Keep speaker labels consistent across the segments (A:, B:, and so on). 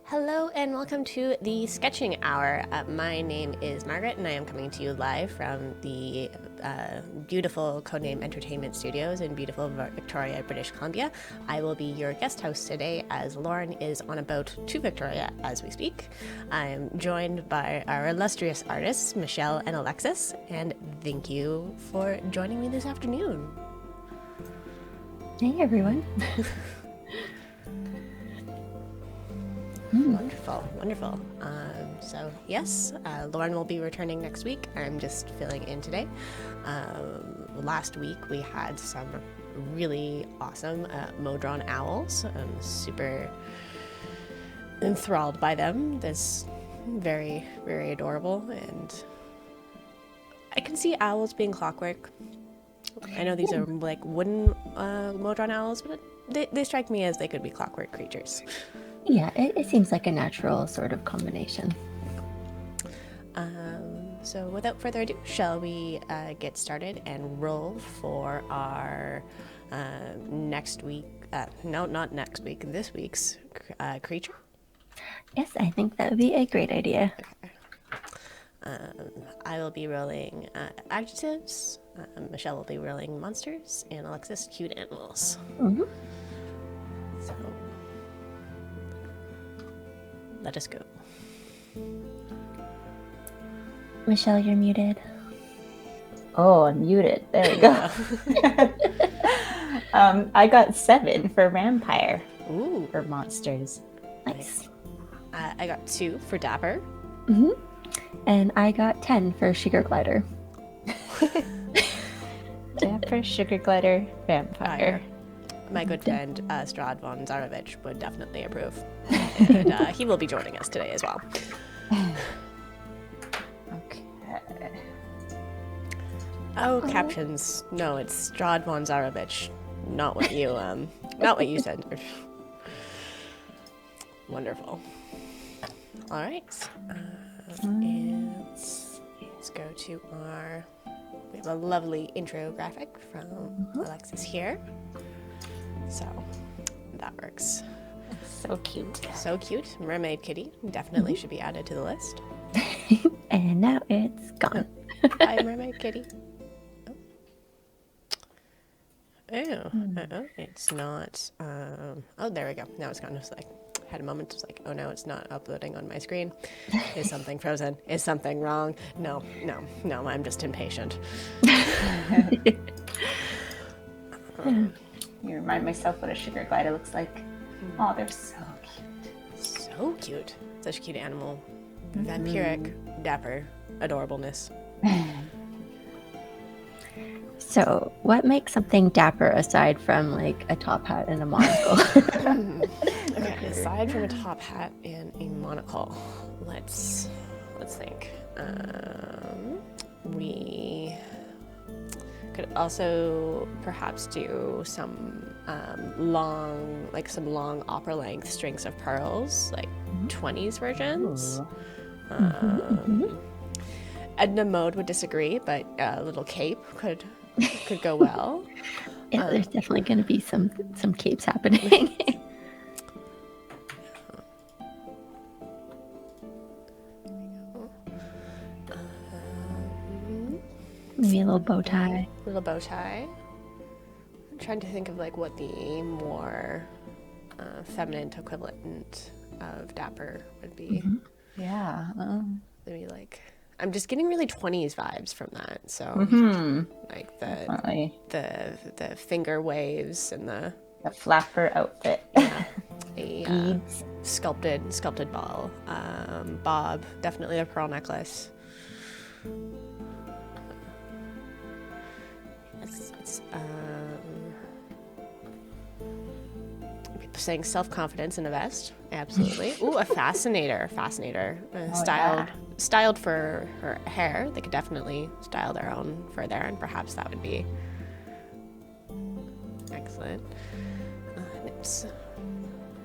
A: Hello and welcome to the Sketching Hour. My name is Margaret and I am coming to you live from the beautiful Codename Entertainment Studios in beautiful Victoria, British Columbia. I will be your guest host today as Lauren is on a boat to Victoria as we speak. I am joined by our illustrious artists, Michelle and Alexis, and thank you for joining me this afternoon.
B: Hey everyone.
A: Wonderful. So yes, Lauren will be returning next week. I'm just filling in today. Last week we had some really awesome Modron owls. I'm super enthralled by them. That's very, very adorable, and I can see owls being clockwork. I know these are like wooden Modron owls, but they strike me as they could be clockwork creatures.
B: Yeah, it seems like a natural sort of combination.
A: So without further ado, shall we get started and roll for our next week, no, not next week, this week's creature?
B: Yes, I think that would be a great idea.
A: Okay. I will be rolling adjectives, Michelle will be rolling monsters, and Alexis, cute animals.
B: Mm-hmm.
A: So let us go.
B: Michelle, you're muted.
C: Oh, I'm muted. There we go. I got 7 for vampire.
A: Ooh.
C: For monsters.
B: Nice.
A: I got 2 for Dapper.
B: Mm-hmm. And I got 10 for sugar glider.
C: Dapper, sugar glider, vampire.
A: My good friend Strad von Zarovich would definitely approve. And he will be joining us today as well.
C: Okay.
A: Oh, captions. No, it's Strad von Zarovich. Not what you said. Wonderful. All right. Let's go to our... We have a lovely intro graphic from Alexis here. So that works.
C: So cute.
A: So cute. Mermaid kitty definitely should be added to the list.
B: And now it's gone.
A: Hi, mermaid kitty. It's not. Oh, there we go. Now it's gone. It's like had a moment. It's like, oh no, it's not uploading on my screen. Is something frozen? Is something wrong? No. I'm just impatient.
C: You remind myself what a sugar glider looks like. Oh, they're so cute.
A: So cute. Such a cute animal. Vampiric, dapper, adorableness.
B: So, what makes something dapper aside from like a top hat and a monocle?
A: Okay, aside from a top hat and a monocle, let's think. We could also perhaps do some long opera-length strings of pearls, like 20s versions. Edna Mode would disagree, but a little cape could go well.
B: Yeah, there's definitely going to be some capes happening. Maybe a little bow tie.
A: Little bow tie. I'm trying to think of like what the more feminine equivalent of Dapper would be.
C: Yeah.
A: Maybe like I'm just getting really 20s vibes from that. So like the finger waves and the
C: flapper outfit.
A: a sculpted ball. Bob, definitely a pearl necklace. It's people saying self-confidence in a vest. Absolutely. Ooh, a fascinator. Styled for her hair. They could definitely style their own for there, and perhaps that would be excellent. It's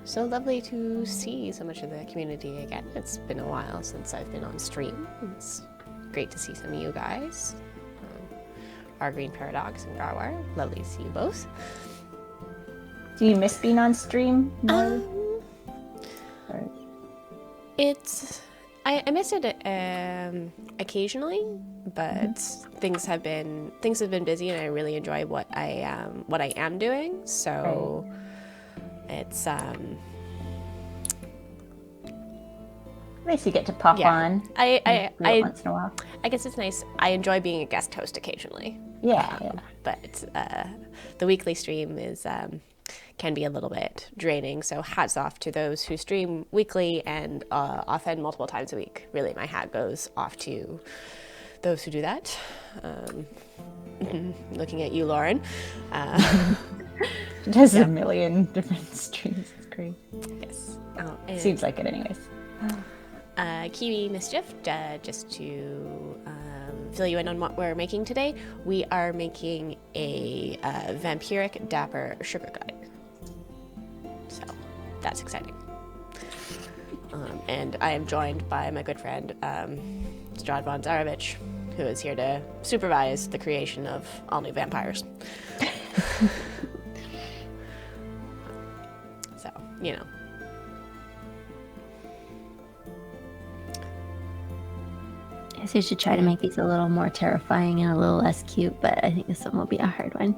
A: so lovely to see so much of the community again. It's been a while since I've been on stream. It's great to see some of you guys. Our Green Paradox and Garwar. Lovely to see you both.
C: Do you miss being on stream more?
A: I miss it occasionally, but things have been busy, and I really enjoy what I am doing. So it's
C: nice you get to pop on.
A: I
C: once in a while.
A: I guess it's nice. I enjoy being a guest host occasionally.
C: Yeah.
A: But the weekly stream is can be a little bit draining. So hats off to those who stream weekly and often multiple times a week. Really, my hat goes off to those who do that. Looking at you, Lauren.
C: She does a million different streams. It's great.
A: Yes.
C: Seems like it anyways.
A: Kiwi Mischief, just to fill you in on what we're making today, we are making a vampiric Dapper sugar guide. So that's exciting. And I am joined by my good friend Strad von Zarovich, who is here to supervise the creation of all new vampires. So, you know.
B: I guess you should try to make these a little more terrifying and a little less cute, but I think this one will be a hard one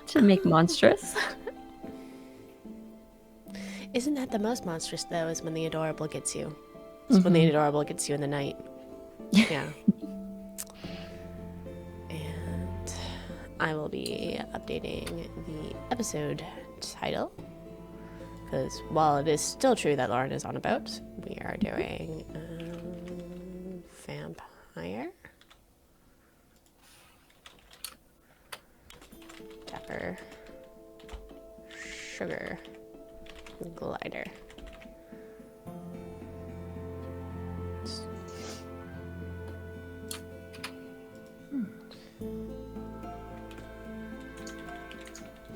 B: to make monstrous.
A: Isn't that the most monstrous, though, is when the adorable gets you? It's when the adorable gets you in the night. Yeah. And I will be updating the episode title, because while it is still true that Lauren is on a boat, we are doing vampire Dapper sugar glider.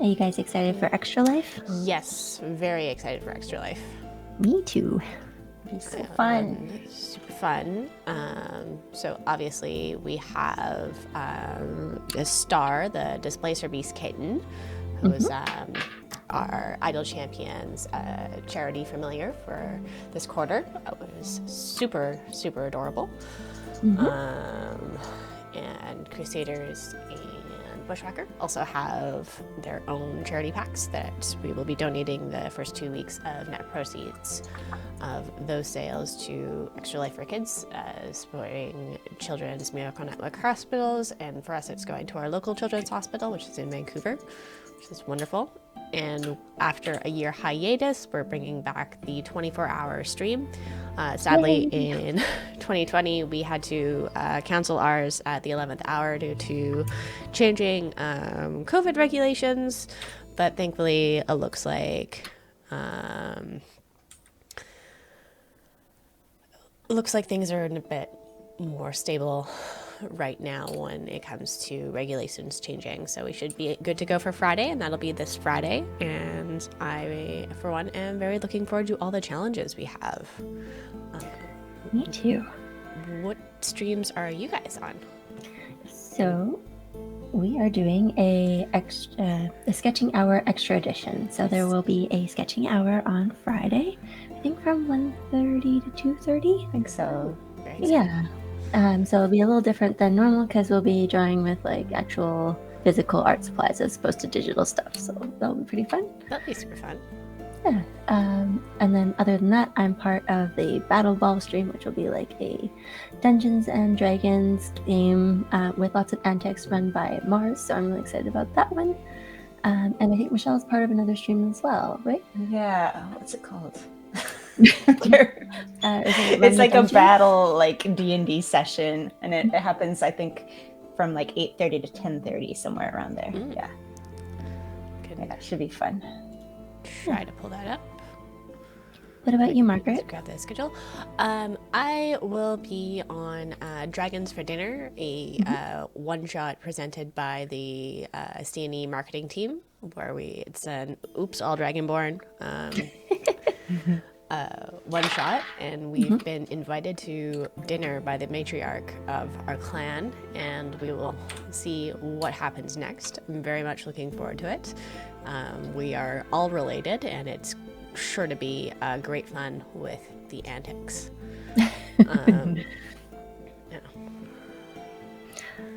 B: Are you guys excited for Extra Life?
A: Yes, very excited for Extra Life.
B: Me too.
C: So fun.
A: Super fun. So obviously we have the Star, the Displacer Beast kitten, who is our Idol Champions charity familiar for this quarter. It was super, super adorable. And Crusaders and Bushwhacker also have their own charity packs that we will be donating the first 2 weeks of net proceeds of those sales to Extra Life for Kids, supporting Children's Miracle Network hospitals, and for us it's going to our local children's hospital, which is in Vancouver, which is wonderful. And after a year hiatus, we're bringing back the 24-hour stream. Sadly, in 2020, we had to cancel ours at the 11th hour due to changing COVID regulations, but thankfully it looks like things are a bit more stable right now when it comes to regulations changing. So we should be good to go for Friday, and that'll be this Friday. And I, for one, am very looking forward to all the challenges we have.
B: Me too.
A: What streams are you guys on?
B: So we are doing a sketching hour extra edition. So there will be a sketching hour on Friday, I think from 1:30 to 2:30.
C: I think so.
A: Very
B: Yeah. So it'll be a little different than normal because we'll be drawing with like actual physical art supplies as opposed to digital stuff. So that'll be pretty fun.
A: That'll be super fun.
B: Yeah. And then other than that, I'm part of the Battle Ball stream, which will be like a Dungeons and Dragons game with lots of antics run by Mars. So I'm really excited about that one. And I think Michelle's part of another stream as well, right?
C: Yeah. What's it called?
B: It's
C: like a battle, like D&D session, and it happens, I think, from like 8:30 to 10:30, somewhere around there. Yeah. Yeah, it should be fun.
A: Try to pull that up.
B: What about you, Margaret?
A: Let's grab the schedule. I will be on Dragons for Dinner, a one-shot presented by the CNE marketing team, where it's an Oops All Dragonborn one shot, and we've been invited to dinner by the matriarch of our clan, and we will see what happens next. I'm very much looking forward to it. We are all related, and it's sure to be great fun with the antics. Yeah.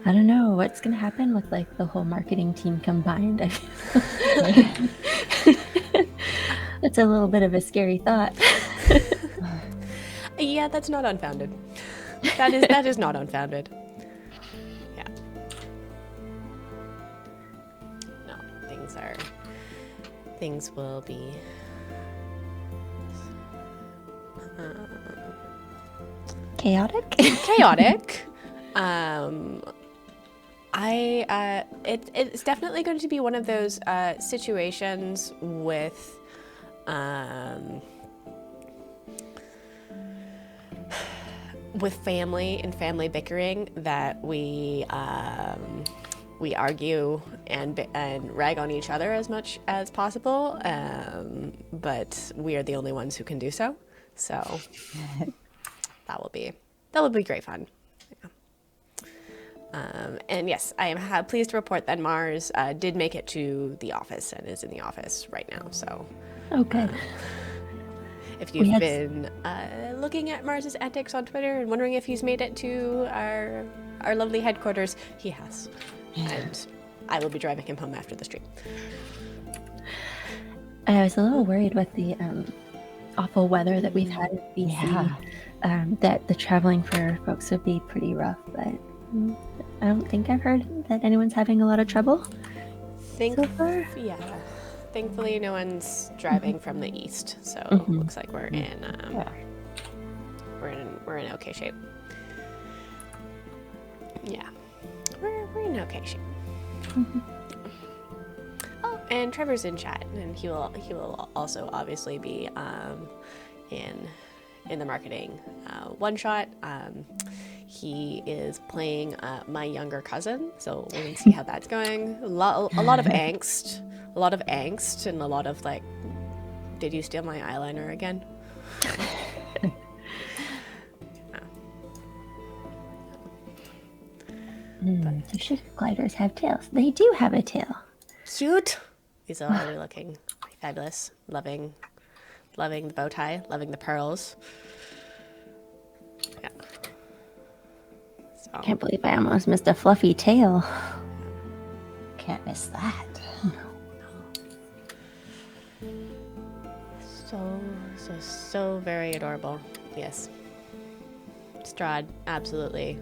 B: I don't know what's gonna happen with like the whole marketing team combined. That's a little bit of a scary thought.
A: Yeah, that's not unfounded. That is not unfounded. Yeah. No, things will be
B: Chaotic.
A: Chaotic. It's definitely going to be one of those situations with family and family bickering that we argue and rag on each other as much as possible, but we are the only ones who can do so. So that will be great fun. Yeah. And yes, I am pleased to report that Mars did make it to the office and is in the office right now. So,
B: okay.
A: If you've been looking at Mars's antics on Twitter and wondering if he's made it to our lovely headquarters, he has. And I will be driving him home after the stream.
B: I was a little worried with the awful weather that we've had in BC, that the traveling for folks would be pretty rough, but I don't think I've heard that anyone's having a lot of trouble so far.
A: Yeah. Thankfully, no one's driving from the east, so it looks like we're in okay shape. Yeah, we're in okay shape. Oh, and Trevor's in chat, and he will also obviously be in the marketing one shot. He is playing my younger cousin, so we're gonna see how that's going. A lot of angst. A lot of angst and a lot of like, did you steal my eyeliner again?
B: So sugar gliders have tails. They do have a tail.
A: Shoot! These are already looking fabulous. Loving the bow tie. Loving the pearls. Yeah. So.
B: I can't believe I almost missed a fluffy tail.
C: Can't miss that.
A: So very adorable. Yes. Strahd absolutely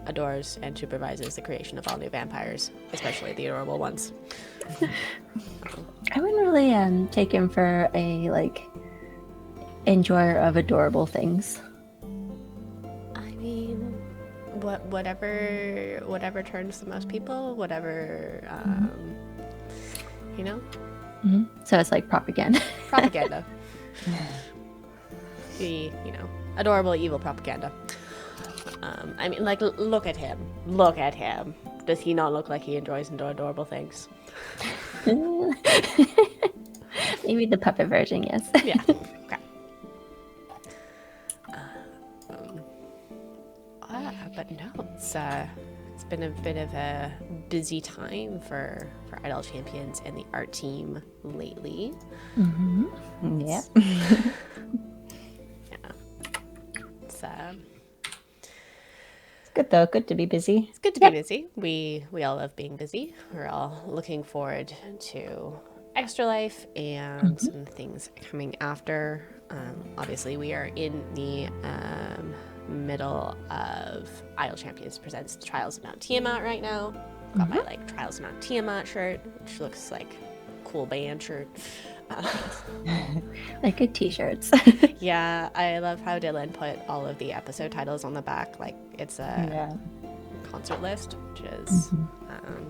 A: adores and supervises the creation of all new vampires, especially the adorable ones.
B: I wouldn't really take him for a like enjoyer of adorable things.
A: I mean, whatever turns the most people, whatever you know.
B: So it's like propaganda.
A: Propaganda. The adorable evil propaganda. I mean, like, look at him. Look at him. Does he not look like he enjoys adorable things?
B: Maybe the puppet version, yes.
A: Yeah. Okay. But no, it's been a bit of a busy time for Idol Champions and the art team lately.
C: Yeah.
A: Yeah. It's
C: good though. Good to be busy.
A: It's good to be busy. We all love being busy. We're all looking forward to Extra Life and some things coming after. Obviously, we are in the middle of Idol Champions Presents the Trials of Mount Tiamat right now. Got my like Trials of Mount Tiamat shirt, which looks like a cool band shirt.
B: Like good t-shirts.
A: Yeah, I love how Dylan put all of the episode titles on the back. Like it's a concert list, which is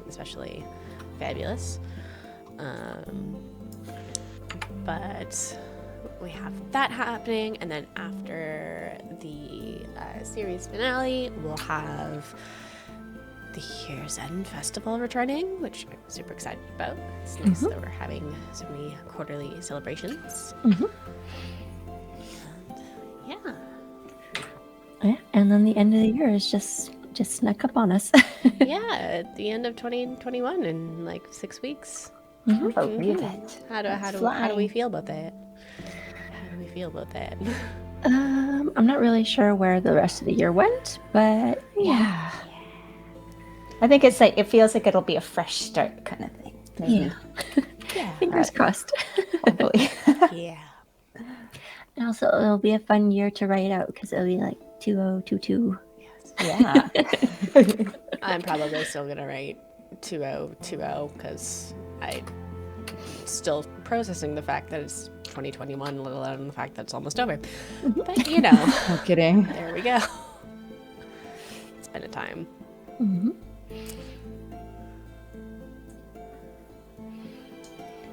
A: especially fabulous. But we have that happening, and then after the series finale, we'll have the Year's End Festival returning, which I'm super excited about. It's nice that we're having so many quarterly celebrations.
B: Yeah, and then the end of the year is just snuck up on us.
A: Yeah, at the end of 2021 in like 6 weeks.
C: Believe it.
A: How do we feel about that? How do we feel about that?
B: I'm not really sure where the rest of the year went, but
C: Yeah. I think it's like, it feels like it'll be a fresh start kind of thing. Maybe.
A: Yeah.
B: Fingers crossed.
C: Hopefully.
A: Yeah.
B: And also, it'll be a fun year to write out because it'll be like 2022.
C: Yeah.
A: I'm probably still gonna write 2020 because I'm still processing the fact that it's 2021, let alone the fact that it's almost over. But you know,
C: No kidding.
A: there we go. It's been a time.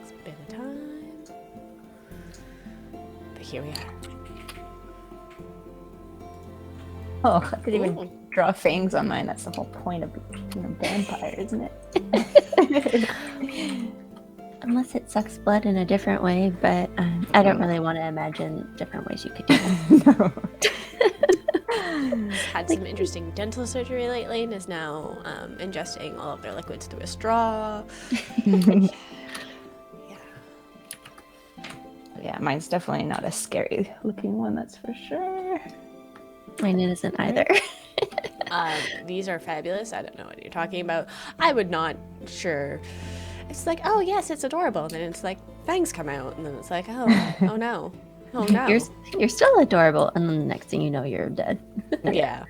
A: It's been a time. But here we are.
C: Oh, I could even
A: Ooh.
C: draw fangs on mine. That's the whole point of being a vampire, isn't it?
B: Unless it sucks blood in a different way, but I don't really want to imagine different ways you could do it.
C: No.
A: Had some interesting dental surgery lately and is now ingesting all of their liquids through a straw.
C: Yeah, mine's definitely not a scary looking one, that's for sure.
B: Mine isn't either.
A: These are fabulous. I don't know what you're talking about. I would not sure. It's like, oh yes, it's adorable. And then it's like fangs come out, and then it's like, oh no, oh no.
B: You're still adorable, and then the next thing you know, you're dead.
A: Yeah.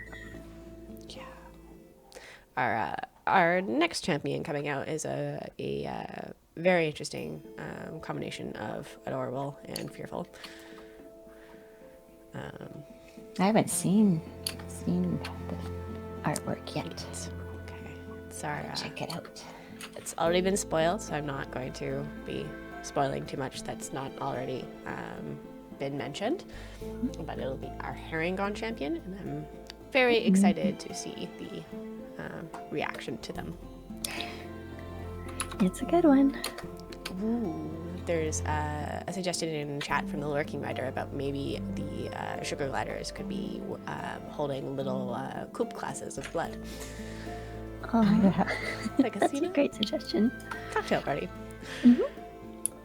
A: Our next champion coming out is a very interesting combination of adorable and fearful.
C: I haven't seen the artwork yet.
A: Okay. Sorry.
C: Check it out.
A: It's already been spoiled, so I'm not going to be spoiling too much that's not already been mentioned. But it'll be our Herringon champion, and I'm very excited to see the reaction to them.
B: It's a good one.
A: Ooh. There's a suggestion in chat from the Lurking Writer about maybe the sugar gliders could be holding little coop classes of blood.
B: Oh,
A: Like
B: that's a great suggestion.
A: Cocktail party.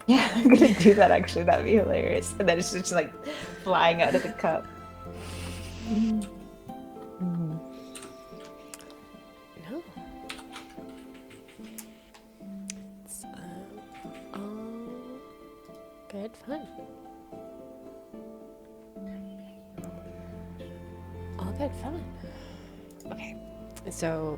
C: Yeah, I'm gonna do that actually. That'd be hilarious. And then it's just like flying out of the cup.
A: No. It's all good fun. All good fun. Okay, so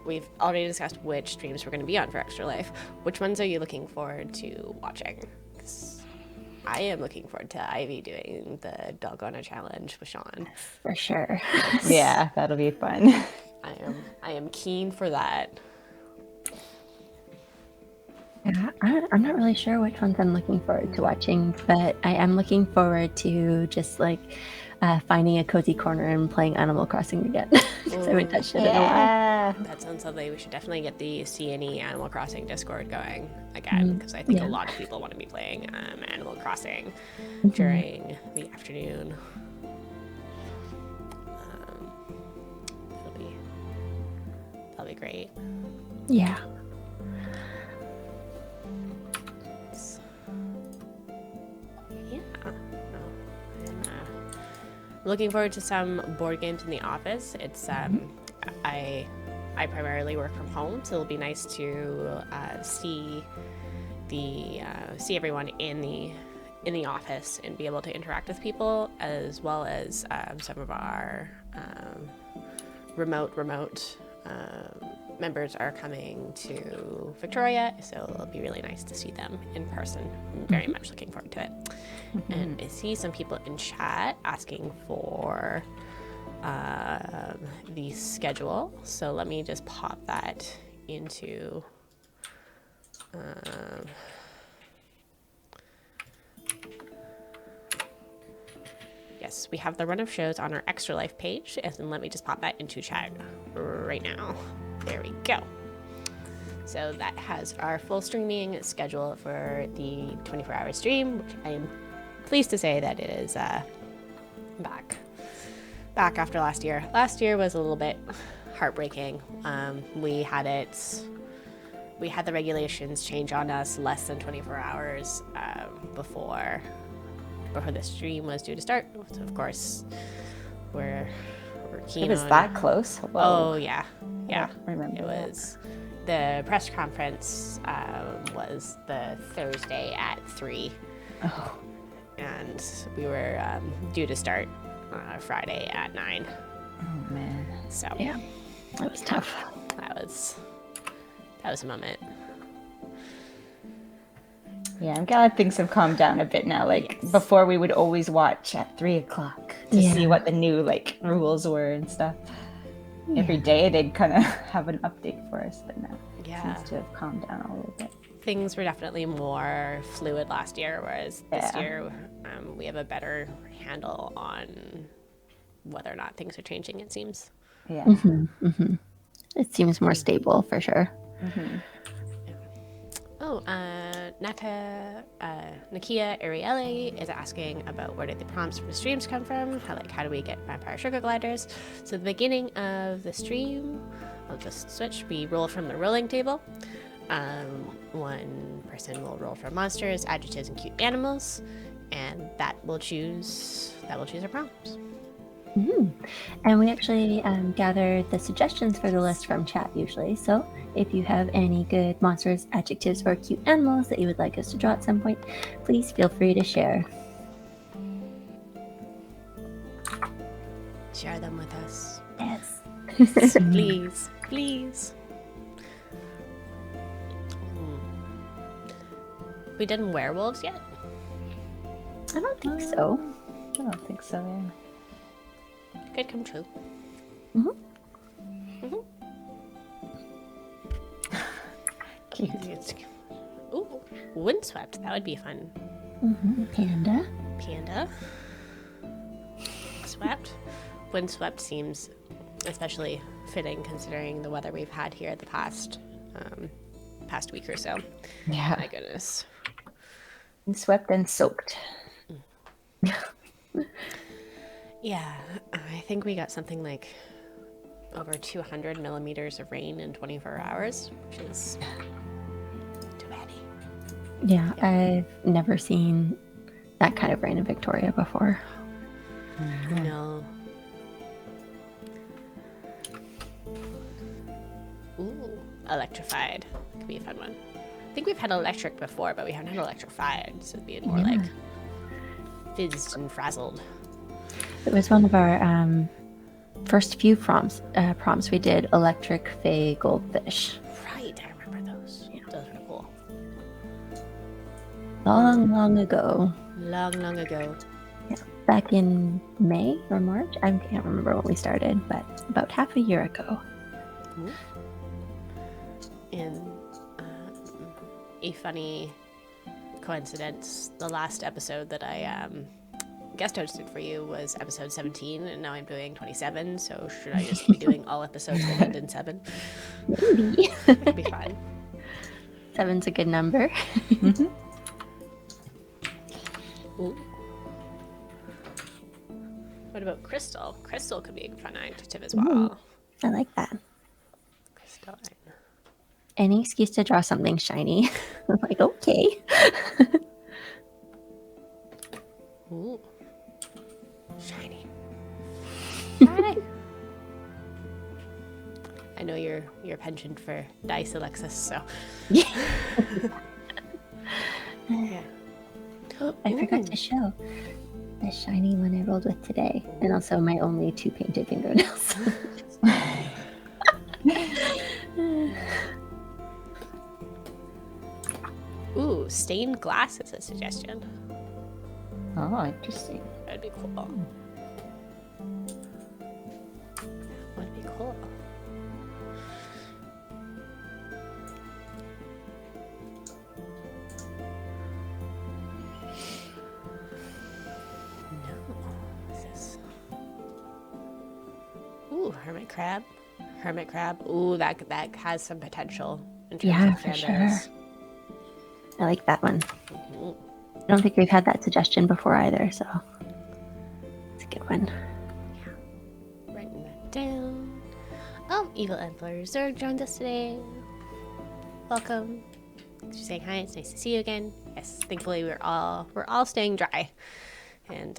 A: we've already discussed which streams we're going to be on for Extra Life. Which ones are you looking forward to watching? 'Cause I am looking forward to Ivy doing the Dalgona challenge with Sean.
B: For sure.
C: Yeah, that'll be fun.
A: I am keen for that.
B: Yeah, I'm not really sure which ones I'm looking forward to watching, but I am looking forward to just like finding a cozy corner and playing Animal Crossing again. 'Cause I haven't touched it in a while.
A: That sounds lovely. We should definitely get the CNE Animal Crossing Discord going again, because I think a lot of people want to be playing Animal Crossing during the afternoon. That'll be great.
B: Yeah.
A: Yeah. looking forward to some board games in the office. It's I primarily work from home, so it'll be nice to see everyone in the office and be able to interact with people, as well as some of our remote members are coming to Victoria, so it'll be really nice to see them in person. I'm very much looking forward to it. And I see some people in chat asking for the schedule, so let me just pop that into yes, we have the run of shows on our Extra Life page, and let me just pop that into chat right now. There we go. So that has our full streaming schedule for the 24-hour stream, which I am pleased to say that it is back after last year. Last year was a little bit heartbreaking. We had the regulations change on us less than 24 hours before the stream was due to start. So of course, we're keen.
C: It was that close. Whoa.
A: Oh yeah.
C: I remember.
A: It was. The press conference was the Thursday at 3.
C: Oh.
A: And we were due to start Friday at 9.
C: Oh man.
A: So
B: Yeah, that was tough.
A: That was a moment.
C: Yeah, I'm glad things have calmed down a bit now. Like before, we would always watch at 3 o'clock to see what the new rules were and stuff. Every day they'd kind of have an update for us, but now it seems to have calmed down a little bit.
A: Things were definitely more fluid last year, whereas this year we have a better handle on whether or not things are changing, it seems.
C: Yeah.
B: It seems more stable for sure.
A: Oh, Nakia Arielle is asking about where did the prompts for the streams come from? How do we get vampire sugar gliders? So the beginning of the stream, I'll just switch. We roll from the rolling table. One person will roll for monsters, adjectives, and cute animals, and that will choose our prompts.
B: And we actually gather the suggestions for the list from chat usually. So if you have any good monsters, adjectives, or cute animals that you would like us to draw at some point, please feel free to share.
A: Share them with us.
B: Yes.
A: Please. We done werewolves yet?
B: I don't think so.
C: I don't think so. Yeah.
A: Could come true.
C: Cute.
A: Ooh, windswept. That would be fun.
B: Panda.
A: Swept. Windswept seems especially fitting considering the weather we've had here the past week or so.
C: Yeah.
A: My goodness.
C: And swept and soaked.
A: Yeah, I think we got something like over 200 millimeters of rain in 24 hours, which is too bad.
B: Yeah, I've never seen that kind of rain in Victoria before.
A: No. Ooh, electrified. Could be a fun one. I think we've had electric before, but we haven't had electrified, so it'd be more like fizzed and frazzled.
B: It was one of our first few prompts we did, electric fey goldfish.
A: Right, I remember those. Yeah. Those were cool.
B: Long ago.
A: Long ago.
B: Yeah, back in May or March. I can't remember when we started, but about half a year ago.
A: In a funny coincidence, the last episode that I guest hosted for you was episode 17, and now I'm doing 27, so should I just be doing all episodes that end in 7?
B: Maybe.
A: It'd be fine.
B: 7's a good number.
A: Ooh. What about Crystal? Crystal could be a fun adjective as well.
B: Ooh, I like that.
A: Crystalline.
B: Any excuse to draw something shiny. I'm like, okay.
A: Ooh. Shiny. Friday. I know your penchant for dice, Alexis, so.
B: Yeah.
A: Yeah.
B: Oh, I forgot to show the shiny one I rolled with today, and also my only 2 painted fingernails.
A: Ooh, stained glass is a suggestion.
C: Oh, interesting.
A: That'd be cool. Would be cool. No. What's this? Ooh, hermit crab. Hermit crab. Ooh, that has some potential in terms
B: Yeah,
A: of
B: for
A: canvas.
B: sure. I like that one.
A: Mhm.
B: I don't think we've had that suggestion before either, so it's a good one.
A: Writing that down. Oh, Evil Emperor Zerg joined us today. Welcome. Thanks for saying hi. It's nice to see you again. Yes, thankfully we're all staying dry and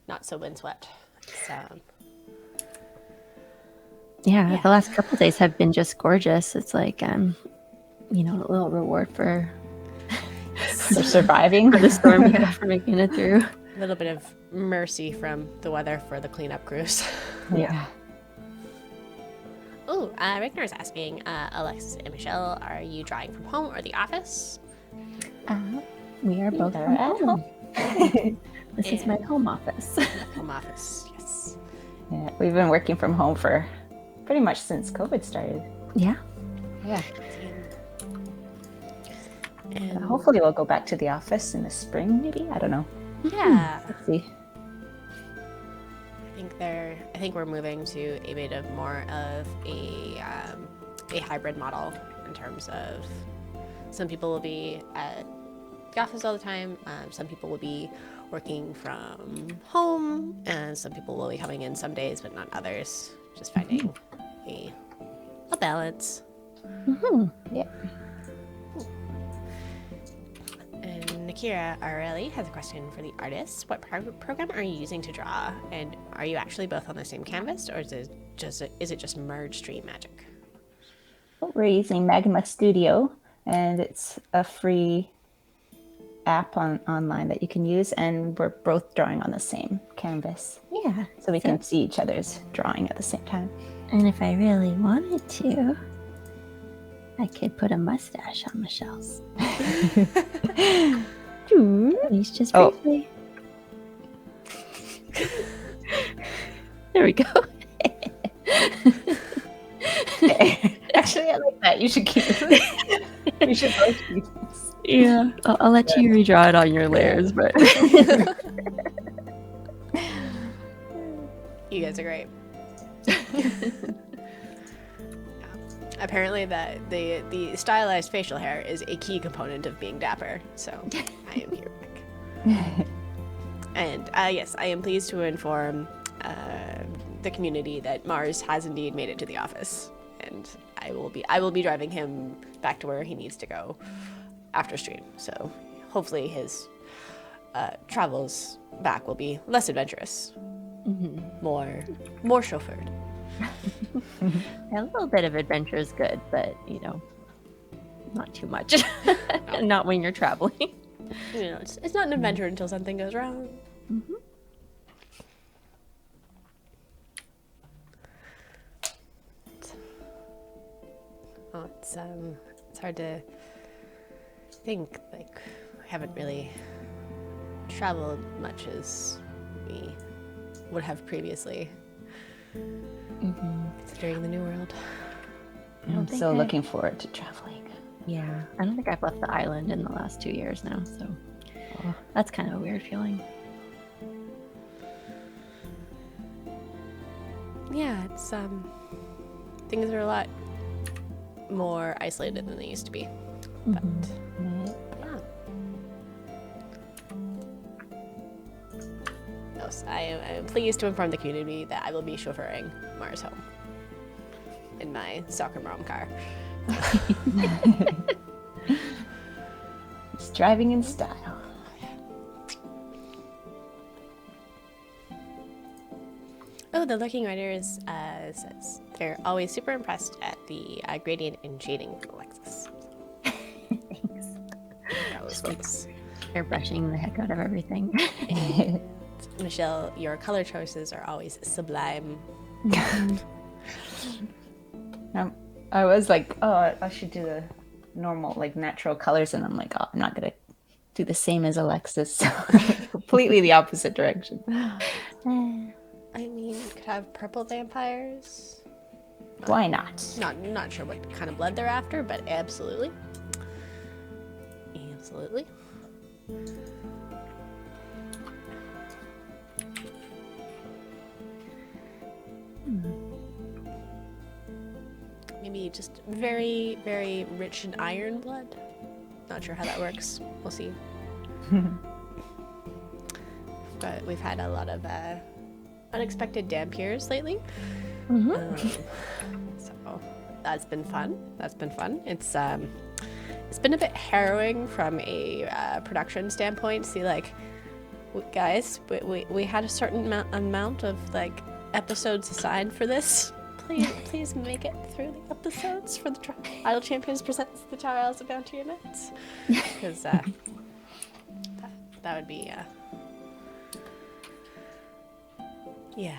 A: not so windswept. So
B: Yeah, the last couple days have been just gorgeous. It's like a little reward for
C: surviving
B: for the storm, yeah, for making it through.
A: a little bit of mercy from the weather for the cleanup crews.
C: Yeah.
A: Oh, Rignar's asking, Alexis and Michelle, are you drawing from home or the office?
B: We are both
C: are
B: from
C: at
B: home. This is my home office.
A: Home office, yes.
C: Yeah, we've been working from home for pretty much since COVID started.
B: Yeah.
C: Yeah.
A: And
C: Hopefully we'll go back to the office in the spring, maybe? I don't know.
A: yeah,
C: Let's see.
A: I think we're moving to a bit of more of a hybrid model in terms of some people will be at the office all the time. Some people will be working from home, and some people will be coming in some days, but not others. Just finding a balance.
B: Mm-hmm.
C: Yeah.
A: And Nakira Areli has a question for the artists. What program are you using to draw? And are you actually both on the same canvas, or is it just merge stream magic?
C: We're using Magma Studio, and it's a free app online that you can use, and we're both drawing on the same canvas.
B: Yeah.
C: So we can see each other's drawing at the same time.
B: And if I really wanted to, I could put a mustache on Michelle's. He's just briefly. There we go.
C: Actually, I like that. You should keep it. We should both keep this.
B: Yeah, I'll let you redraw it on your layers, but
A: You guys are great. Apparently, the stylized facial hair is a key component of being dapper. So I am here. And yes, I am pleased to inform the community that Mars has indeed made it to the office, and I will be driving him back to where he needs to go after stream. So hopefully his travels back will be less adventurous, more chauffeured.
B: a little bit of adventure is good, but not too much. Not when you're traveling.
A: It's not an adventure until something goes wrong.
B: Mm-hmm.
A: Oh, it's hard to think. Like, I haven't really traveled much as we would have previously, considering the new world.
C: I'm so looking forward to traveling.
B: Yeah, I don't think I've left the island in the last 2 years now, so that's kind of a weird feeling.
A: Yeah, it's things are a lot more isolated than they used to be. But yeah. No, so I am pleased to inform the community that I will be chauffeuring Mars home in my soccer mom car.
C: It's driving in style.
A: Oh, the Lurking Writers says they're always super impressed at the gradient and shading from Alexis.
B: Thanks.
A: Just like
B: airbrushing the heck out of everything.
A: Michelle, your color choices are always sublime.
C: I was like, oh, I should do the normal, like, natural colors, and I'm like, oh, I'm not gonna do the same as Alexis. So completely the opposite direction.
A: I mean, you could have purple vampires.
C: Why not?
A: Not sure what kind of blood they're after, but absolutely. Absolutely. Maybe just very, very rich in iron blood. Not sure how that works. We'll see. But we've had a lot of unexpected dampiers lately. So that's been fun. It's been a bit harrowing from a production standpoint. See, like, guys, we had a certain amount of like episodes assigned for this. Please make it through the episodes for the Idle Champions presents the Trials of Bounty Units, because that would be yeah.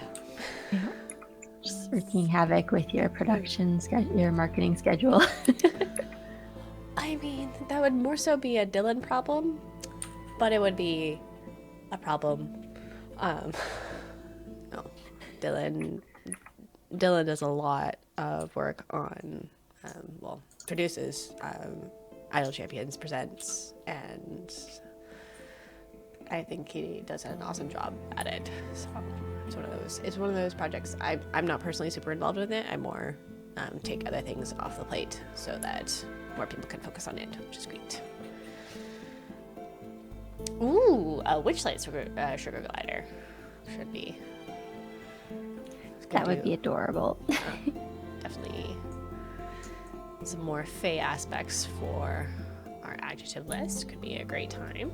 B: Just wreaking havoc with your production your marketing schedule.
A: I mean, that would more so be a Dylan problem, but it would be a problem. No, Dylan does a lot of work on, produces Idle Champions Presents, and I think he does an awesome job at it. So it's one of those projects. I'm not personally super involved with it. I more take other things off the plate so that more people can focus on it, which is great. Ooh, a Witchlight sugar glider should be.
B: That would be adorable.
A: Definitely some more Fae aspects for our adjective list. Could be a great time.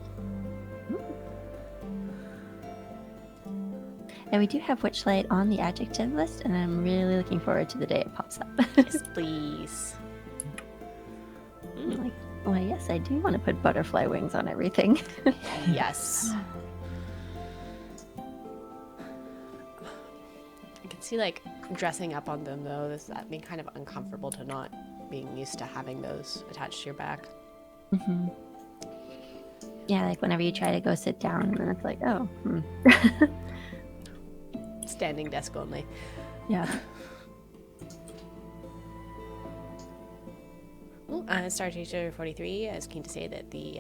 B: And we do have Witchlight on the adjective list, and I'm really looking forward to the day it pops up.
A: Yes, please.
B: Like, well, yes, I do want to put butterfly wings on everything.
A: Yes. I can see, like, dressing up on them, though. That being kind of uncomfortable to not being used to having those attached to your back.
B: Mm-hmm. Yeah, like whenever you try to go sit down, and then it's like, oh.
A: Standing desk only.
B: Yeah.
A: Star Teacher 43 is keen to say that the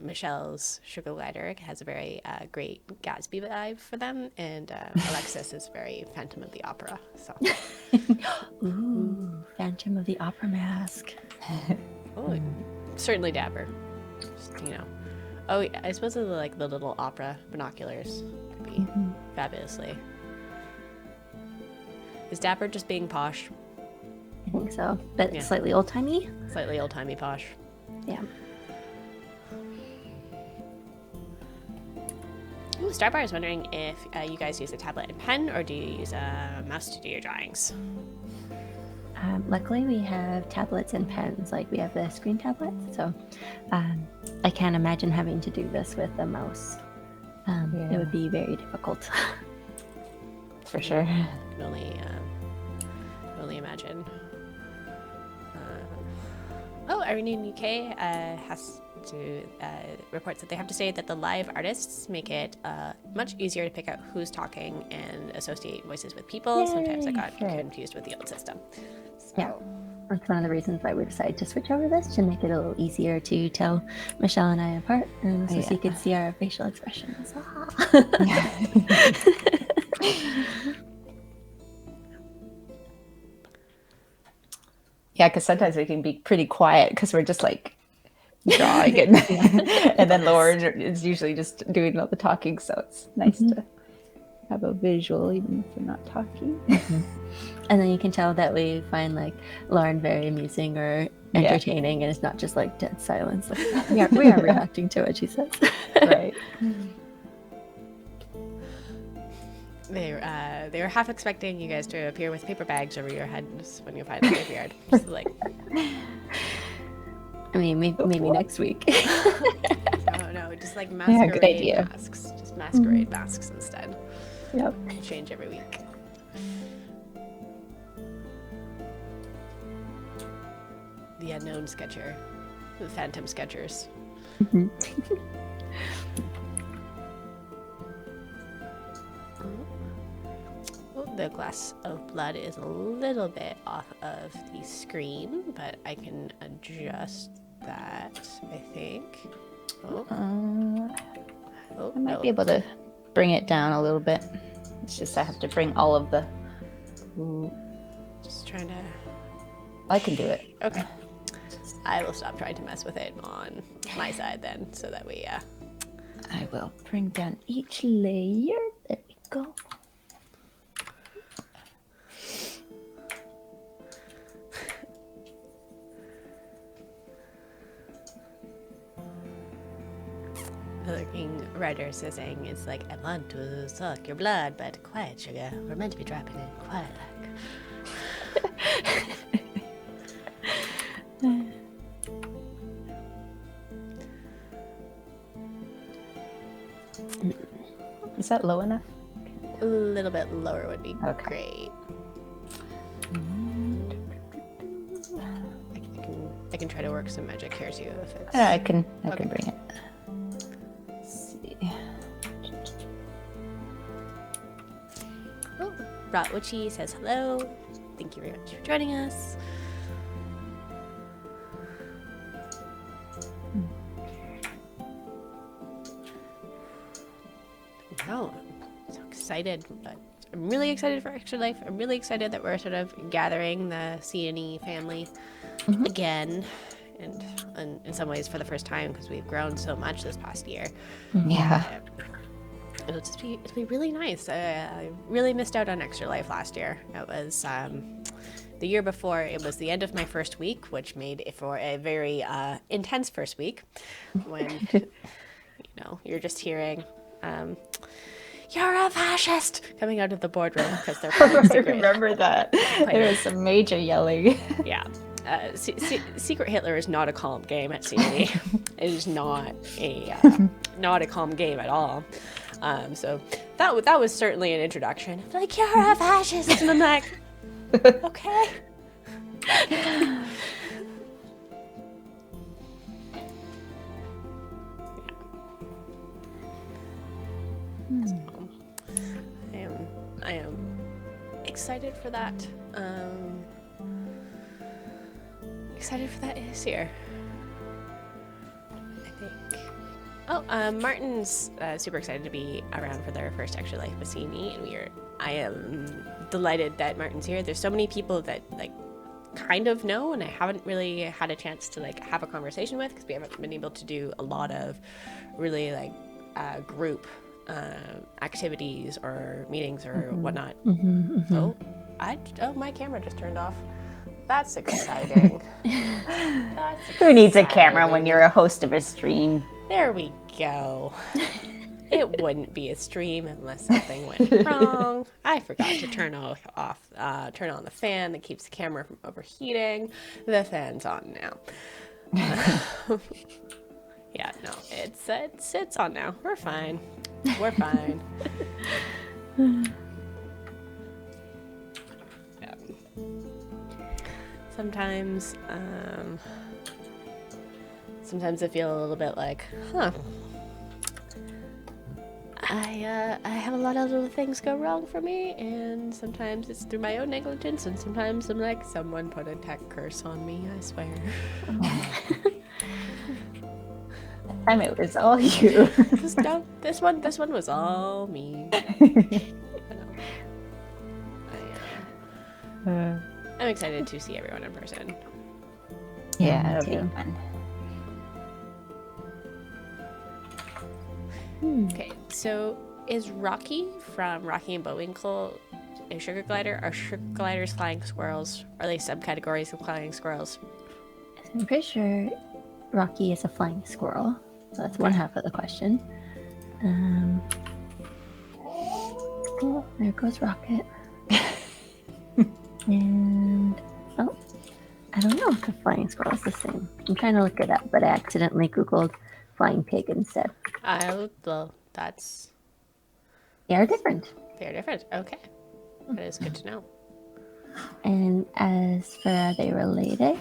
A: Michelle's Sugar Glider has a very great Gatsby vibe for them, and Alexis is very Phantom of the Opera. So.
B: Ooh, Phantom of the Opera mask.
A: Oh, certainly Dapper. Just, Oh, yeah, I suppose the little opera binoculars could be fabulously. Is Dapper just being posh?
B: I think so, but slightly old-timey.
A: Slightly old-timey posh.
B: Yeah.
A: Ooh, Starbar is wondering if you guys use a tablet and pen, or do you use a mouse to do your drawings?
B: Luckily, we have tablets and pens. Like, we have the screen tablets, so I can't imagine having to do this with a mouse. It would be very difficult.
C: For sure.
A: I can only imagine. Irene in UK has to reports that they have to say that the live artists make it much easier to pick out who's talking and associate voices with people.
B: Yay,
A: Sometimes I got confused with the old system. So.
B: Yeah, that's one of the reasons why we decided to switch over this, to make it a little easier to tell Michelle and I apart, and so you could see our facial expressions.
C: Yeah, because sometimes we can be pretty quiet because we're just like drawing and then Lauren is usually just doing all the talking, so it's nice to have a visual even if we're not talking.
B: And then you can tell that we find like Lauren very amusing or entertaining, and it's not just like dead silence. Like, we are reacting to what she says.
C: Right.
A: They were half expecting you guys to appear with paper bags over your heads when you finally appeared. Just like,
B: I mean, maybe next week.
A: no, just like
C: good
A: masquerade
C: idea.
A: masks. Just masquerade masks instead.
B: Yep.
A: Change every week. The unknown sketcher. The phantom sketchers.
B: Mhm.
A: Oh, the glass of blood is a little bit off of the screen, but I can adjust that, I think. Oh,
C: I might be able to bring it down a little bit. It's just I have to bring all of the...
A: Just trying to...
C: I can do it.
A: Okay. I will stop trying to mess with it on my side then, so that we,
C: I will bring down each layer. There we go.
A: The lurking writers are saying it's like, I want to suck your blood, but quiet, sugar. We're meant to be dropping it quiet like.
C: Is that low enough?
A: A little bit lower would be
C: Okay.
A: great. I can try to work some magic here too if it's...
C: I can
A: Okay.
C: bring it. Let's see.
A: Oh, Bratwitchy says hello. Thank you very much for joining us. No, I'm so excited. But I'm really excited for Extra Life. I'm really excited that we're sort of gathering the C&E family again. And in some ways for the first time because we've grown so much this past year.
C: Yeah.
A: It'll be really nice. I really missed out on Extra Life last year. It was the year before. It was the end of my first week, which made it for a very intense first week when you're just hearing "You're a fascist" coming out of the boardroom because they're playing
C: I
A: Secret.
C: remember that. There was some major yelling.
A: Yeah. Secret Hitler is not a calm game at CNE. It is not a calm game at all. So that was certainly an introduction. Like, you're a fascist, and I'm like, okay. I am excited for that. Excited for that this year. I think. Oh, Martin's super excited to be around for their first Extra Life with CNE, and I am delighted that Martin's here. There's so many people that kind of know, and I haven't really had a chance to have a conversation with because we haven't been able to do a lot of really group activities or meetings or whatnot. Oh, my camera just turned off. That's exciting.
C: Who needs a camera when you're a host of a stream?
A: There we go. It wouldn't be a stream unless something went wrong. I forgot to turn on the fan that keeps the camera from overheating. The fan's on now. Yeah, no, it's on now. We're fine. We're fine. Yeah. Sometimes I feel a little bit like, I have a lot of little things go wrong for me, and sometimes it's through my own negligence, and sometimes I'm like, someone put a tech curse on me, I swear.
C: And it was all you.
A: This one was all me. I'm excited to see everyone in person.
C: Yeah, it'll be fun.
A: Okay, so is Rocky from Rocky and Bullwinkle a sugar glider? Are sugar gliders flying squirrels? Are they subcategories of flying squirrels?
B: I'm pretty sure Rocky is a flying squirrel. So that's one half of the question. Oh, there goes Rocket. And oh, I don't know if the flying squirrel is the same. I'm trying to look it up, but I accidentally Googled flying pig instead.
A: Well,
B: They are different.
A: they're different. Okay. That is good to know.
B: And as for are they related,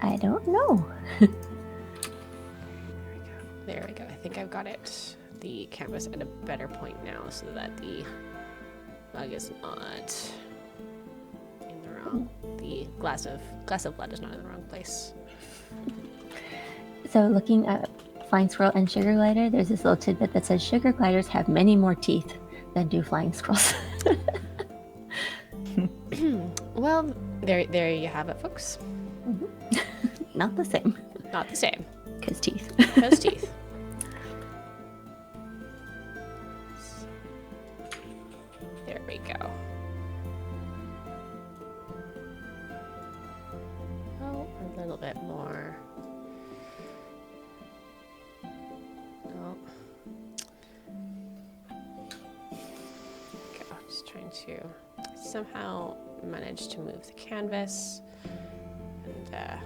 B: I don't know.
A: There we go. I think I've got it. The canvas at a better point now so that the bug is not in the wrong. The glass of blood is not in the wrong place.
B: So looking at flying squirrel and sugar glider, there's this little tidbit that says sugar gliders have many more teeth than do flying squirrels.
A: Well, there you have it, folks.
B: Not the same.
A: Not the same.
B: Because teeth.
A: Those teeth. There we go. Oh, a little bit more. Oh. Okay, I'm just trying to somehow manage to move the canvas and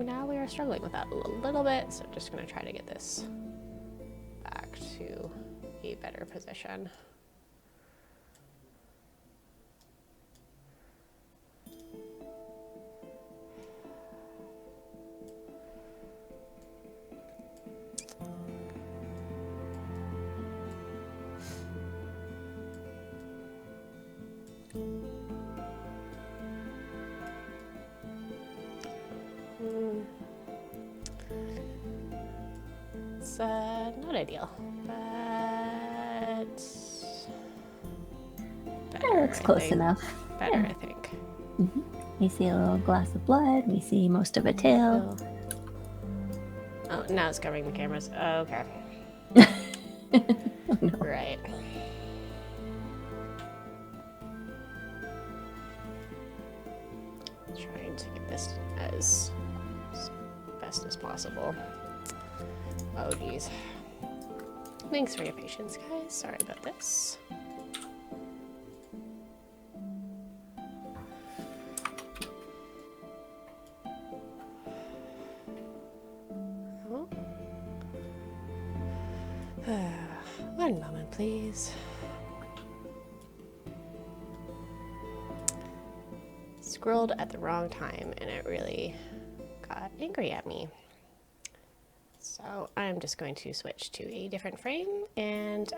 A: now we are struggling with that a little bit, so I'm just going to try to get this back to a better position. It's not ideal, but better,
B: That looks close enough.
A: Better,
B: Yeah.
A: I think.
B: We see a little glass of blood. We see most of a tail.
A: Oh, now it's covering the cameras. Oh, okay.
B: Oh, no.
A: Right. Trying to get this as best as possible. Oh, geez. Thanks for your patience, guys. Sorry about this. Oh. One moment, please. Scrolled at the wrong time and it really got angry at me. So I'm just going to switch to a different frame and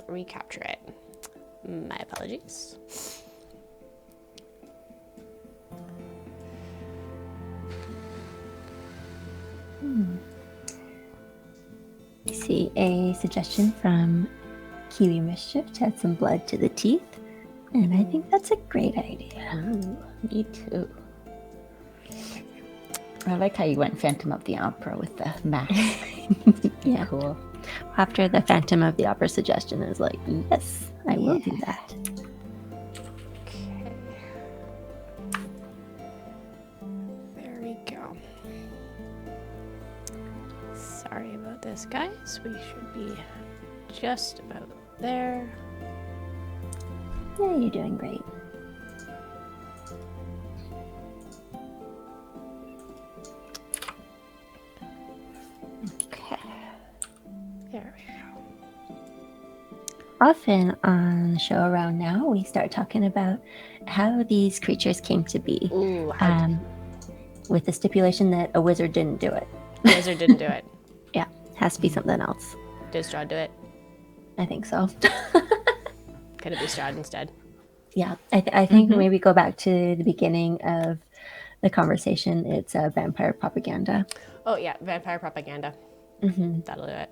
A: recapture it. My apologies.
B: We see a suggestion from Kiwi Mischief to add some blood to the teeth. And I think that's a great idea.
C: Ooh, me too. I like how you went Phantom of the Opera with the mask.
B: Yeah.
C: Cool.
B: After the Phantom of the Opera suggestion, I was like, yes, I will do that.
A: Okay. There we go. Sorry about this, guys. We should be just about there.
B: Yeah, you're doing great.
C: Okay.
A: There we go.
B: Often on the show around now, we start talking about how these creatures came to be,
A: Ooh,
B: with the stipulation that a wizard didn't do it.
A: Wizard didn't do it.
B: Yeah, has to be something else.
A: Did Strahd do it?
B: I think so.
A: Could it be Strahd instead?
B: Yeah, I think maybe go back to the beginning of the conversation. It's vampire propaganda.
A: Oh yeah, vampire propaganda.
B: Mm-hmm.
A: That'll do it.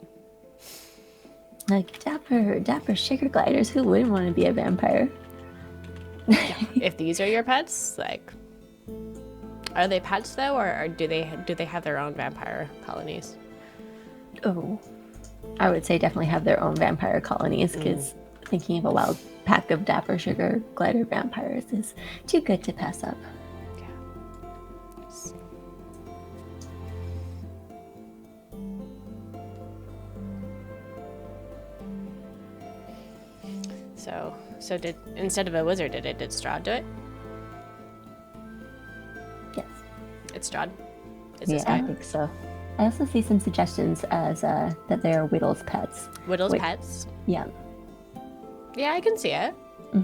B: Like dapper sugar gliders. Who wouldn't want to be a vampire?
A: If these are your pets, like, are they pets though, or do they have their own vampire colonies?
B: Oh, I would say definitely have their own vampire colonies because thinking of a wild pack of dapper sugar glider vampires is too good to pass up.
A: Yeah. So did instead of a wizard, did Strahd do it?
B: Yes.
A: It's Strahd. Is
C: Yeah,
A: this
C: I
A: guy?
C: think so.
B: I also see some suggestions as that they're Whittle's pets.
A: Whittle's
B: Wait.
A: pets?
B: Yeah.
A: Yeah, I can see it.
B: hmm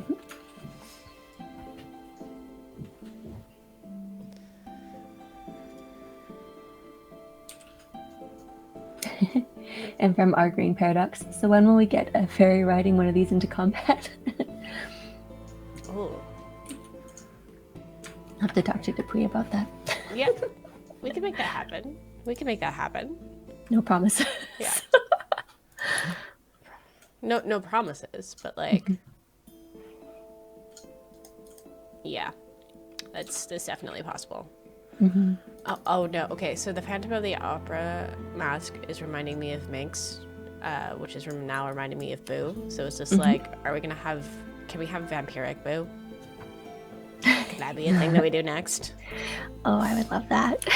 B: And from our Green Paradox, so when will we get a fairy riding one of these into combat?
A: Oh.
B: I'll have to talk to Dupuy about that.
A: Yeah. We can make that happen.
B: No promise.
A: Yeah. No promises, but like yeah. That's definitely possible.
B: hmm
A: Oh no, okay, so the Phantom of the Opera mask is reminding me of Minx, which is now reminding me of Boo. So it's just like, can we have vampiric Boo? Can that be a thing that we do next?
B: Oh, I would love that.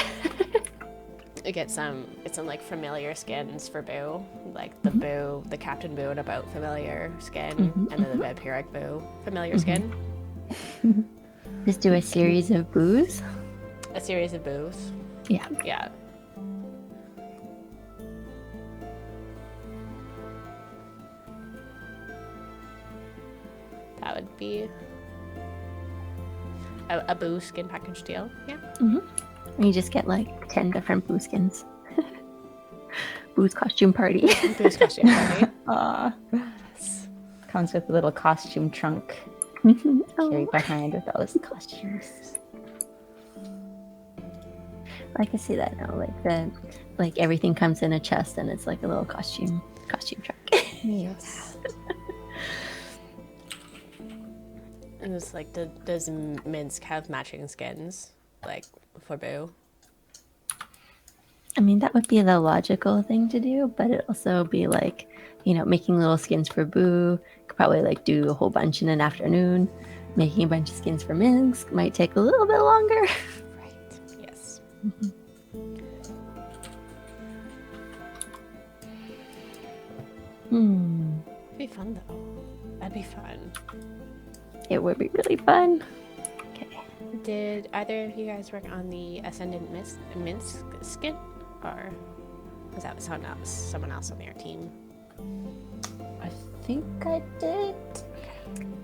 A: Get some like familiar skins for Boo, like the Boo, the Captain Boo and about familiar skin, and then the vampiric Boo familiar skin.
B: Just do a series of boos.
A: A series of Boos.
B: Yeah.
A: Yeah. That would be a Boo skin package deal. Yeah.
B: You just get like 10 different boo skins. Boo's costume party.
A: Boo's costume party.
C: Aw. Comes with a little costume trunk carried behind with all his costumes.
B: I can see that now. Like everything comes in a chest and it's like a little costume trunk.
C: Yes.
A: And it's like, does Minsk have matching skins, like for Boo?
B: I mean, that would be the logical thing to do, but it'd also be like, making little skins for Boo. Could probably like do a whole bunch in an afternoon. Making a bunch of skins for Minsk might take a little bit longer.
A: Right. Yes. It'd be fun though. That'd be fun.
B: It would be really fun. Okay.
A: Did either of you guys work on the Ascendant Minsk skin, or was that someone else on their team?
C: I think I did.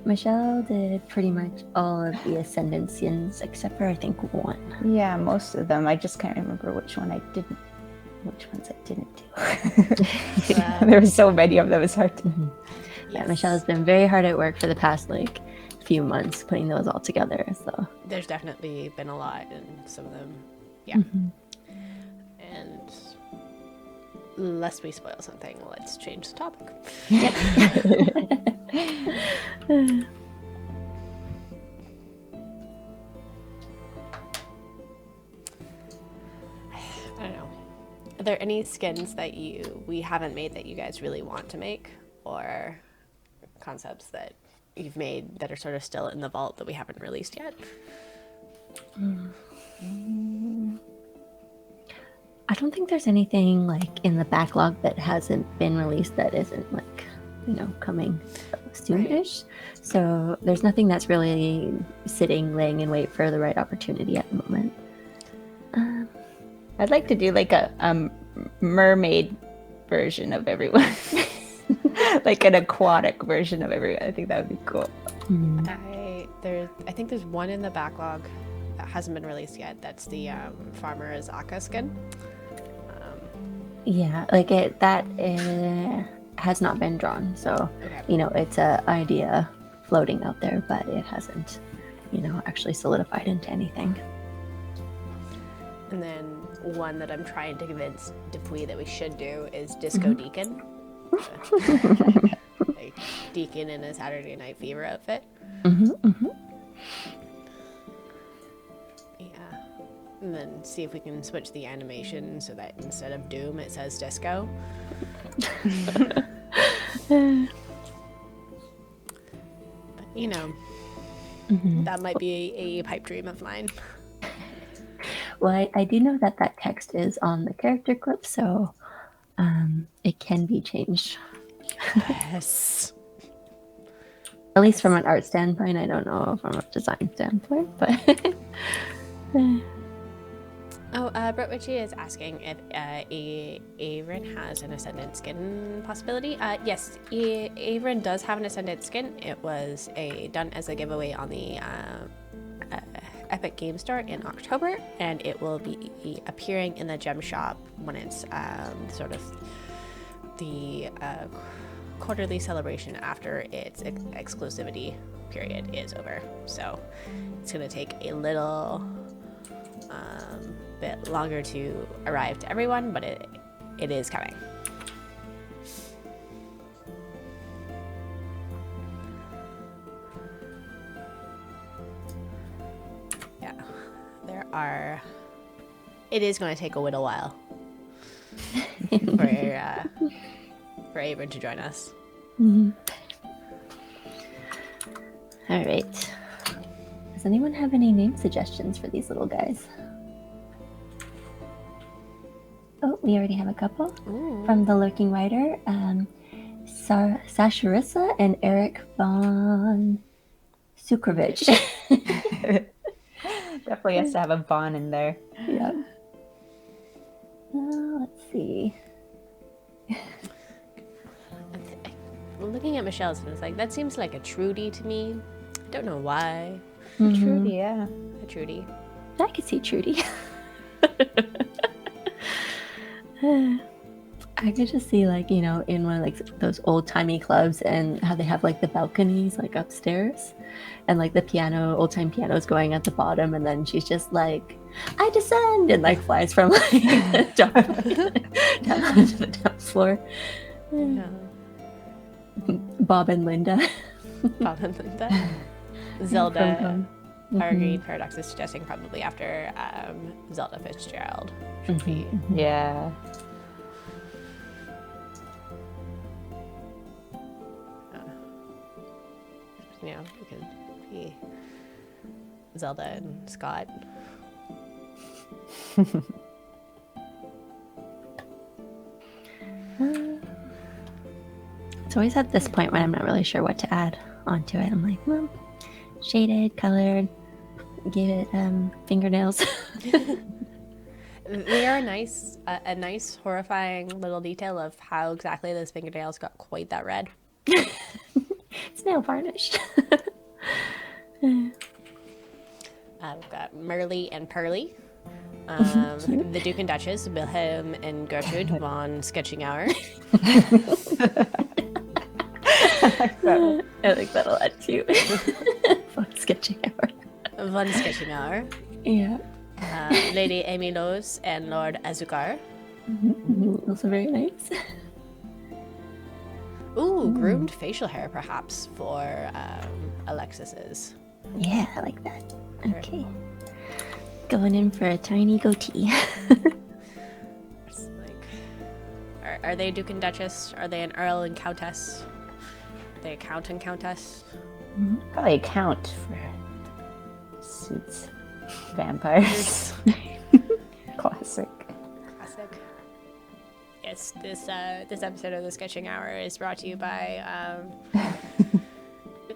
B: Michelle did pretty much all of the Ascendant skins except for I think one.
C: Yeah, most of them. I just can't remember which ones I didn't do. There were so many of them, it's hard to...
B: Yeah, Michelle's been very hard at work for the past few months putting those all together. So
A: There's definitely been a lot, and some of them, yeah. And lest we spoil something, let's change the topic. I don't know. Are there any skins that we haven't made that you guys really want to make, or concepts that you've made that are sort of still in the vault that we haven't released yet?
B: I don't think there's anything like in the backlog that hasn't been released that isn't coming soonish. So there's nothing that's really laying in wait for the right opportunity at the moment.
C: I'd like to do like a mermaid version of everyone. Like an aquatic version of everyone. I think that would be cool.
A: I think there's one in the backlog that hasn't been released yet. That's the Farmer Azaka skin.
B: Yeah, that has not been drawn. So,
A: Okay.
B: It's an idea floating out there, but it hasn't, actually solidified into anything.
A: And then one that I'm trying to convince Dupuy that we should do is Disco Deacon. Like Deacon in a Saturday Night Fever outfit. Yeah. And then see if we can switch the animation so that instead of Doom it says Disco. But that might be a pipe dream of mine.
B: Well, I do know that text is on the character clip, so it can be changed.
A: Yes.
B: At least from an art standpoint. I don't know from a design standpoint, but
A: Brett Witchy is asking if Averin has an Ascendant Skin possibility. Yes, Averin does have an Ascendant Skin. It was done as a giveaway on the Epic Game Store in October, and it will be appearing in the gem shop when it's sort of the quarterly celebration after its exclusivity period is over. So it's going to take a little bit longer to arrive to everyone, but it is coming. Yeah, it is going to take a little while for Averin to join us.
B: Mm-hmm. All right. Does anyone have any name suggestions for these little guys? Oh, we already have a couple.
A: Ooh.
B: From the Lurking Writer, Sasharissa and Eric von Sukrovich.
C: Definitely has to have a Vaughn in there.
B: Yeah. Let's see.
A: Looking at Michelle's, and it's like, that seems like a Trudy to me. I don't know why.
B: Mm-hmm.
C: Trudy, yeah.
A: A Trudy.
B: I could see Trudy. I could just see, like, you know, in one of like those old timey clubs, and how they have like the balconies like upstairs, and like the piano, old time piano's going at the bottom, and then she's just like, "I descend," and like flies from like the top down onto the dance floor.
A: Yeah.
B: Bob and Linda.
A: Bob and Linda. Zelda.
B: Mm-hmm.
A: Argreed Paradox is suggesting probably after Zelda Fitzgerald. Should be.
C: Yeah.
A: You know, it could be Zelda and Scott.
B: It's always at this point when I'm not really sure what to add onto it. I'm like, well, shaded, colored, give it fingernails.
A: They are a nice, horrifying little detail of how exactly those fingernails got quite that red.
B: It's nail varnish.
A: We've got Merly and Pearly. The Duke and Duchess, Wilhelm and Gertrude von Sketching Hour.
B: I like that a lot too. Fun sketching hour.
A: Von Sketching Hour.
B: Yeah.
A: Lady Amy Lowes and Lord Azukar.
B: Mm-hmm. Also very nice.
A: Ooh, groomed facial hair perhaps for Alexis's.
B: Yeah, I like that. Okay. Going in for a tiny goatee.
A: It's like, are they Duke and Duchess? Are they an Earl and Countess? Are they a Count and Countess?
C: Probably a count for suits vampires. Classic.
A: Yes, this episode of the Sketching Hour is brought to you by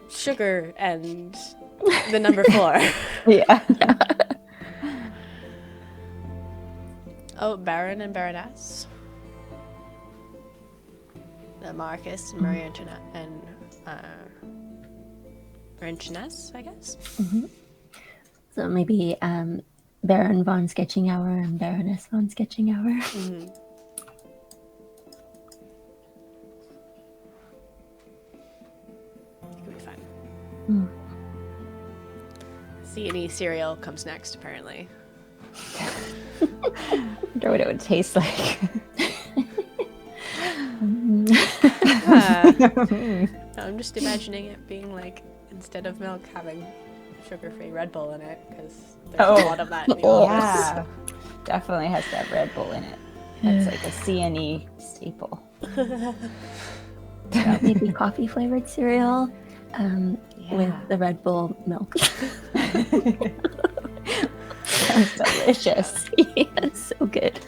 A: sugar and the number 4.
C: Yeah.
A: Oh, Baron and Baroness. The Marcus and Marie Antoinette and Antoinette, I guess.
B: Mm-hmm. So maybe Baron von Sketching Hour and Baroness von Sketching Hour.
A: Mm-hmm. It could be fun.
B: Mm.
A: C&E cereal comes next, apparently.
C: I wonder what it would taste like.
A: I'm just imagining it being like, instead of milk, having sugar-free Red Bull in it, because there's a lot of that in the office.
C: Yeah, definitely has to have Red Bull in it. That's like a C&E staple.
B: Maybe coffee flavored cereal with the Red Bull milk. Sounds delicious. Yeah, it's so good.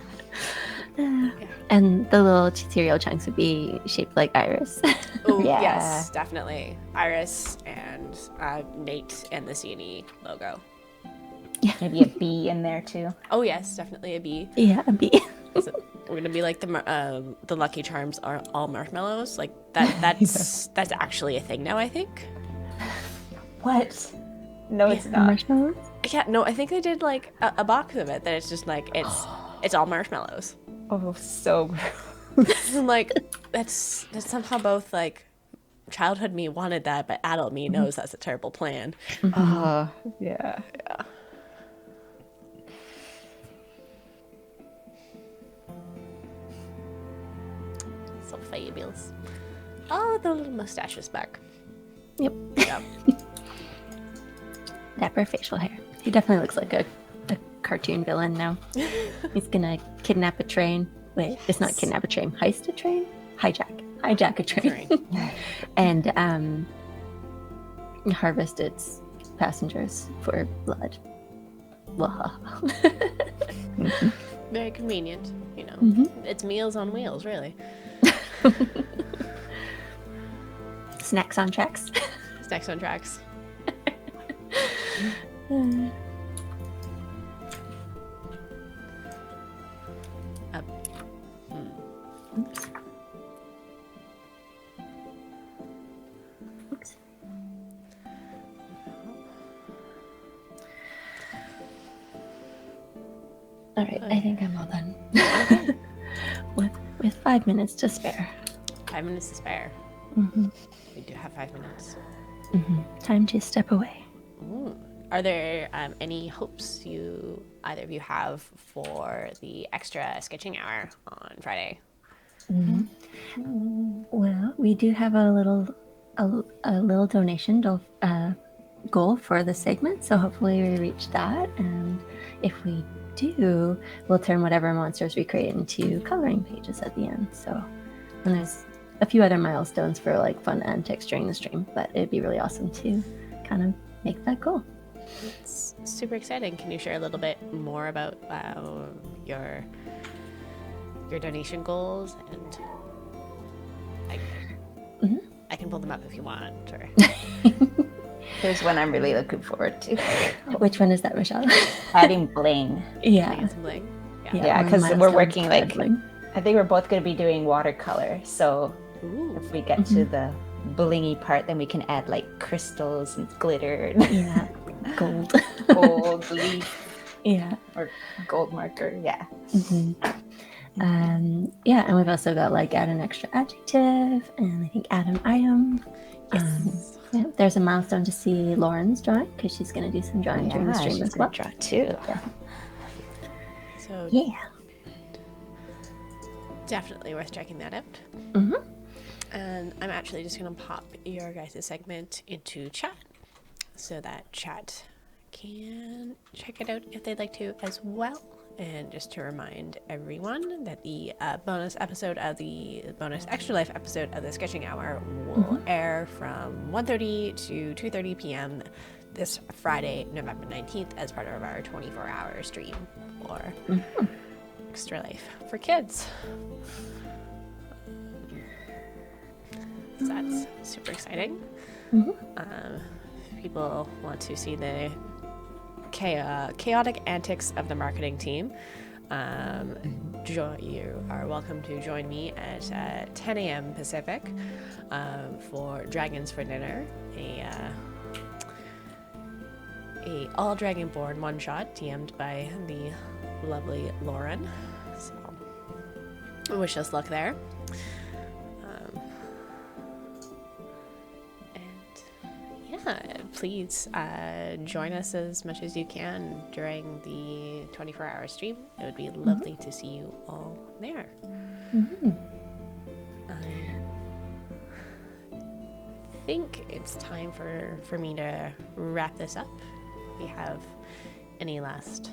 B: And And the little cereal chunks would be shaped like iris.
A: Oh,
C: Yeah.
A: yes, definitely. Iris and Nate and the CNE logo.
C: Maybe a bee in there too.
A: Oh, yes, definitely a bee.
B: Yeah, a bee.
A: So we're gonna be like the Lucky Charms are all marshmallows. Like that's actually a thing now, I think.
C: What? No, it's
B: The
C: not.
B: marshmallows?
A: Yeah, no, I think they did like a box of it that it's just like it's all marshmallows.
C: Oh, so gross.
A: I'm like, that's somehow both like childhood me wanted that, but adult me knows that's a terrible plan.
C: Yeah.
A: So fabulous. Oh, the little mustache is back.
B: Yep.
A: Yeah.
B: Dapper facial hair. He definitely looks like a cartoon villain now. He's gonna kidnap a train. Wait, it's not kidnap a train. Heist a train? Hijack a train. And harvest its passengers for blood.
A: Very convenient, you know. It's meals on wheels, really.
B: Snacks on tracks.
A: Snacks on tracks.
B: Oops. Oops. All right, I think I'm all done. with 5 minutes to spare.
A: 5 minutes to spare. We do have 5 minutes.
B: Time to step away.
A: Ooh. Are there any hopes either of you have for the extra sketching hour on Friday?
B: Well, we do have a little donation goal for the segment, so hopefully we reach that. And if we do, we'll turn whatever monsters we create into coloring pages at the end. So, and there's a few other milestones for like fun antics during the stream, but it'd be really awesome to kind of make that goal.
A: It's super exciting. Can you share a little bit more about your donation goals? And I can pull them up if you want. Or...
C: There's one I'm really looking forward to.
B: Which one is that, Michelle?
C: Adding bling.
B: Yeah.
A: Bling.
C: Yeah, because we're working like, I think we're both going to be doing watercolor. So if we get to the blingy part, then we can add like crystals and glitter.
B: Yeah. Gold.
C: Gold leaf.
B: Yeah.
C: Or gold marker. Yeah.
B: Yeah, and we've also got like add an extra adjective and I think add an item.
A: Yes.
B: Yeah, there's a milestone to see Lauren's drawing because she's going to do some drawing during the stream as well.
C: Draw too.
B: Yeah.
A: So
B: Yeah.
A: definitely worth checking that out. And I'm actually just going to pop your guys' segment into chat so that chat can check it out if they'd like to as well. And just to remind everyone that the bonus Extra Life episode of the Sketching Hour will air from 1:30 to 2:30 p.m. this Friday, November 19th, as part of our 24-hour stream for Extra Life for kids. So that's super exciting. People want to see the chaotic antics of the marketing team. You are welcome to join me at 10 a.m. Pacific for Dragons for Dinner, a all Dragonborn one shot DM'd by the lovely Lauren. So wish us luck there. Please join us as much as you can during the 24-hour stream. It would be lovely to see you all there. I think it's time for me to wrap this up. We have any last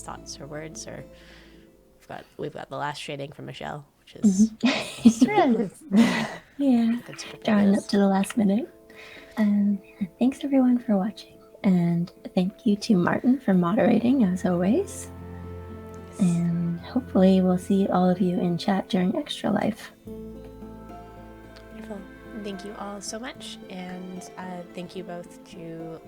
A: thoughts or words, or we've got the last shading from Michelle, which is
B: yeah, drawing up to the last minute. Thanks everyone for watching, and thank you to Martin for moderating as always. And hopefully we'll see all of you in chat during Extra Life.
A: Wonderful. Thank you all so much. And thank you both to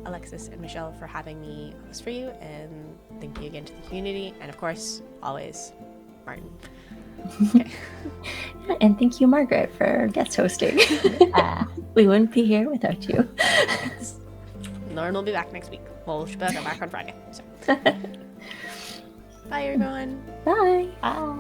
A: Alexis and Michelle for having me host for you. And thank you again to the community. And of course, always, Martin. Okay.
B: And thank you, Margaret, for guest hosting. We wouldn't be here without you.
A: Lauren will be back next week. Well, she'll be back on Friday. So. Bye, everyone.
B: Bye.
C: Bye.